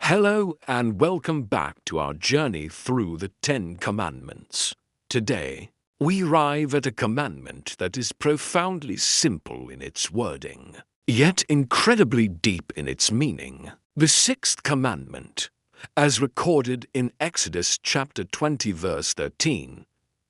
Hello and welcome back to our journey through the Ten Commandments. Today, we arrive at a commandment that is profoundly simple in its wording, yet incredibly deep in its meaning. The Sixth Commandment, as recorded in Exodus chapter 20 verse 13,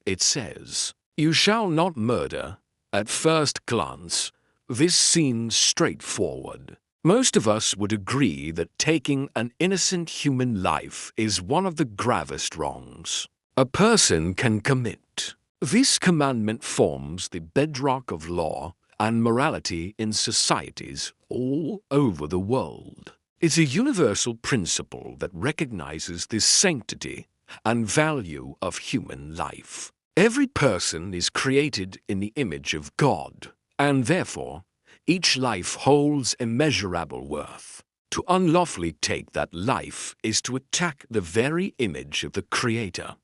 it says, "You shall not murder." At first glance, this seems straightforward. Most of us would agree that taking an innocent human life is one of the gravest wrongs a person can commit. This commandment forms the bedrock of law and morality in societies all over the world. It's a universal principle that recognizes the sanctity and value of human life. Every person is created in the image of God, and therefore, each life holds immeasurable worth. To unlawfully take that life is to attack the very image of the Creator.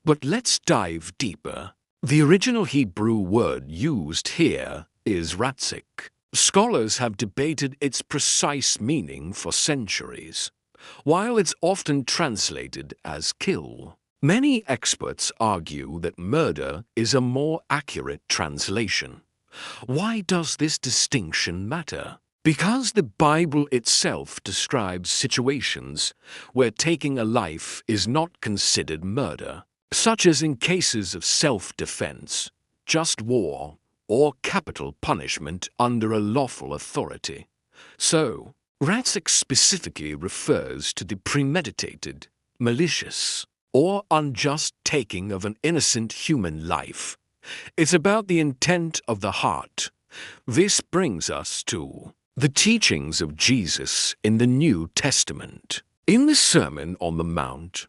But let's dive deeper. The original Hebrew word used here is ratzik. Scholars have debated its precise meaning for centuries. While it's often translated as kill, many experts argue that murder is a more accurate translation. Why does this distinction matter? Because the Bible itself describes situations where taking a life is not considered murder, such as in cases of self-defense, just war, or capital punishment under a lawful authority. So, ratzik specifically refers to the premeditated, malicious, or unjust taking of an innocent human life. It's about the intent of the heart. This brings us to the teachings of Jesus in the New Testament. In the Sermon on the Mount,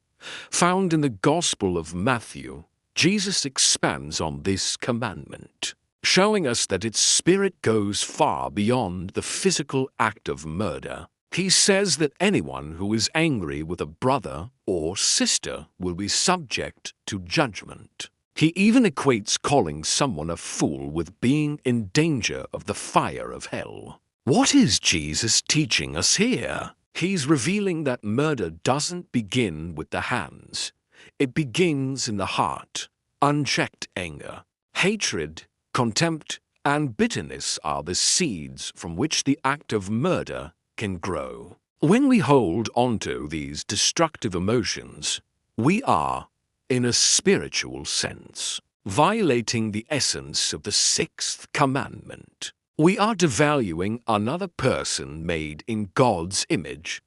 found in the Gospel of Matthew, Jesus expands on this commandment, showing us that its spirit goes far beyond the physical act of murder. He says that anyone who is angry with a brother or sister will be subject to judgment. He even equates calling someone a fool with being in danger of the fire of hell. What is Jesus teaching us here? He's revealing that murder doesn't begin with the hands. It begins in the heart. Unchecked anger, hatred, contempt, and bitterness are the seeds from which the act of murder can grow. When we hold onto these destructive emotions, we are, in a spiritual sense, violating the essence of the Sixth Commandment. We are devaluing another person made in God's image,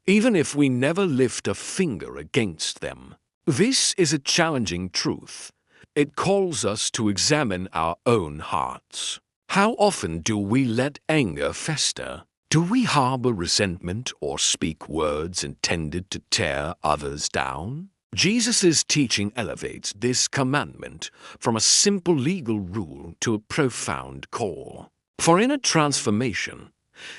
even if we never lift a finger against them. This is a challenging truth. It calls us to examine our own hearts. How often do we let anger fester? Do we harbor resentment or speak words intended to tear others down? Jesus' teaching elevates this commandment from a simple legal rule to a profound call. For in a transformation,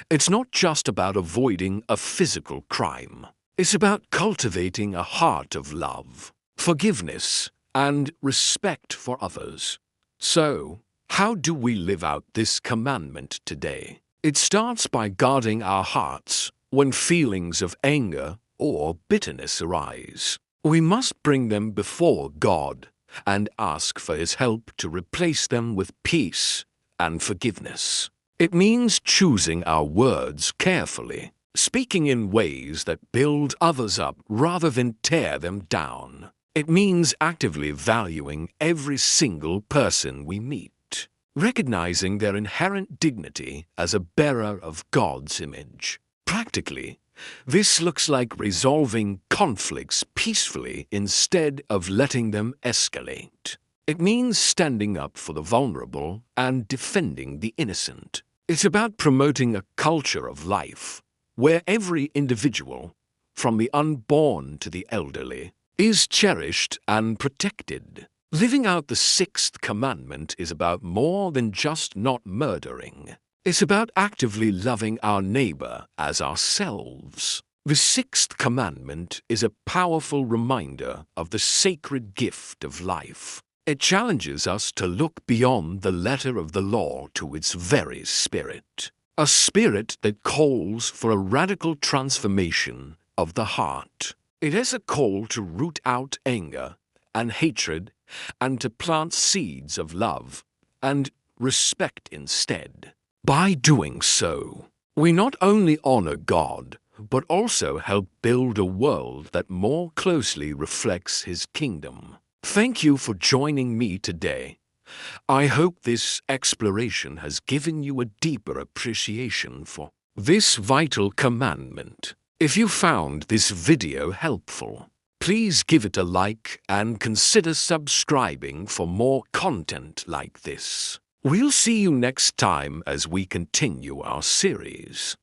it's not just about avoiding a physical crime. It's about cultivating a heart of love, forgiveness, and respect for others. So, how do we live out this commandment today? It starts by guarding our hearts when feelings of anger or bitterness arise. We must bring them before God and ask for His help to replace them with peace and forgiveness. It means choosing our words carefully, speaking in ways that build others up rather than tear them down. It means actively valuing every single person we meet, recognizing their inherent dignity as a bearer of God's image. Practically, this looks like resolving conflicts peacefully instead of letting them escalate. It means standing up for the vulnerable and defending the innocent. It's about promoting a culture of life where every individual, from the unborn to the elderly, is cherished and protected. Living out the Sixth Commandment is about more than just not murdering. It's about actively loving our neighbor as ourselves. The Sixth Commandment is a powerful reminder of the sacred gift of life. It challenges us to look beyond the letter of the law to its very spirit. A spirit that calls for a radical transformation of the heart. It is a call to root out anger and hatred and to plant seeds of love and respect instead. By doing so, we not only honor God, but also help build a world that more closely reflects His kingdom. Thank you for joining me today. I hope this exploration has given you a deeper appreciation for this vital commandment. If you found this video helpful, please give it a like and consider subscribing for more content like this. We'll see you next time as we continue our series.